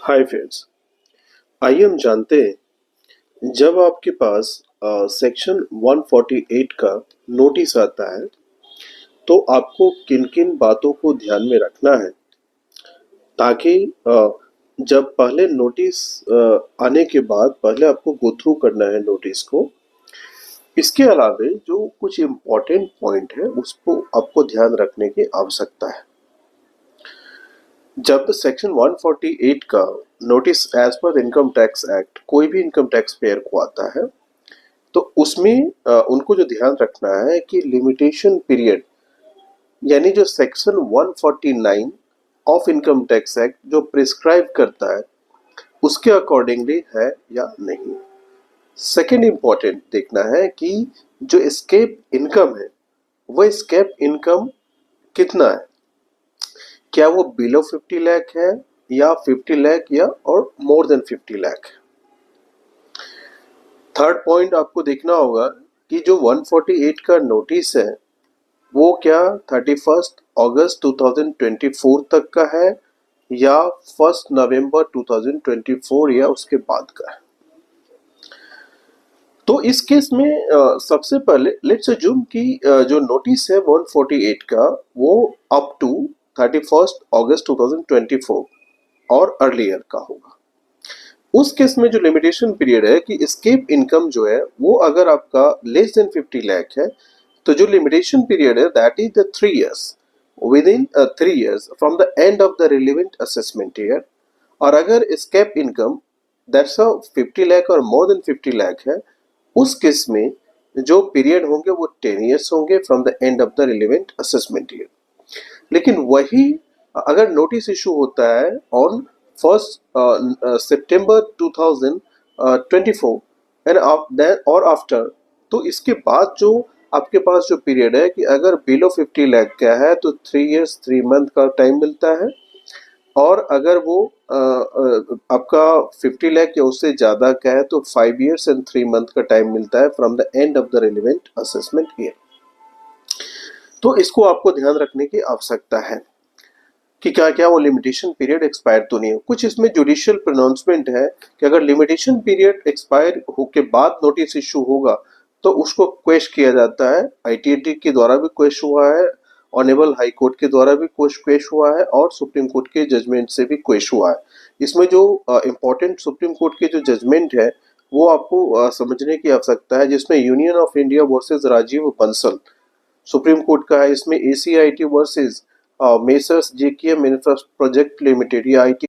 Hi friends, आइए हम जानते हैं जब आपके पास सेक्शन 148 का नोटिस आता है तो आपको किन किन बातों को ध्यान में रखना है ताकि जब पहले नोटिस आने के बाद पहले आपको गो थ्रू करना है नोटिस को। इसके अलावे जो कुछ इम्पोर्टेंट पॉइंट है उसको आपको ध्यान रखने की आवश्यकता है। जब सेक्शन 148 का notice as per income tax act कोई भी इनकम टैक्स पेयर को आता है तो उसमें उनको जो ध्यान रखना है कि लिमिटेशन पीरियड यानी जो section 149 of income tax act जो प्रिस्क्राइब करता है उसके अकॉर्डिंगली है या नहीं। सेकेंड इम्पॉर्टेंट देखना है कि जो एस्केप इनकम है वो एस्केप इनकम कितना है, क्या वो बिलो 50 लाख है या 50 लाख या और more than 50 lakh. Third point आपको देखना होगा कि जो 148 का नोटिस है वो क्या 31 अगस्त 2024 तक का है या 1 नवंबर 2024 या उसके बाद का है। तो इस केस में सबसे पहले लेट्स अज्यूम कि जो नोटिस है 148 का वो अप टू 31 अगस्त 2024 और अर्लियर का होगा। उस केस में जो लिमिटेशन पीरियड है कि एस्केप इनकम जो है वो अगर आपका लेस देन 50 लाख है तो जो लिमिटेशन पीरियड है that is the 3 years with in 3 years from the end of the relevant assessment year. और अगर एस्केप इनकम दैट्स 50 लाख और मोर देन 50 लाख है उस केस में जो पीरियड होंगे वो 10 इयर्स होंगे from the end of the relevant assessment year. लेकिन वही अगर नोटिस इशू होता है ऑन 1 सितंबर 2024 एंड देन और आफ्टर, तो इसके बाद जो आपके पास जो पीरियड है कि अगर बिलो 50 लाख का है तो 3 इयर्स 3 मंथ का टाइम मिलता है और अगर वो आपका 50 लाख या उससे ज़्यादा का है तो 5 इयर्स एंड 3 मंथ का टाइम मिलता है from the end of the relevant assessment year. तो इसको आपको ध्यान रखने की आवश्यकता है कि क्या क्या वो लिमिटेशन पीरियड एक्सपायर तो नहीं हो। कुछ इसमें जुडिशियल प्रोनाउंसमेंट है कि अगर लिमिटेशन पीरियड एक्सपायर होके बाद नोटिस इशू होगा तो उसको क्वेश्चन किया जाता है। आईटीएटी के द्वारा भी क्वेश्चन हुआ है, ऑनरेबल हाई कोर्ट के द्वारा भी क्वेश्चन हुआ है और सुप्रीम कोर्ट के जजमेंट से भी क्वेश्चन हुआ है। इसमें जो इम्पोर्टेंट सुप्रीम कोर्ट के जो जजमेंट है वो आपको समझने की आवश्यकता है, जिसमें Union of India versus Rajiv Bansal Supreme Court का है। इसमें ACIT versus messrs JKM infrastructure project limited या आईटी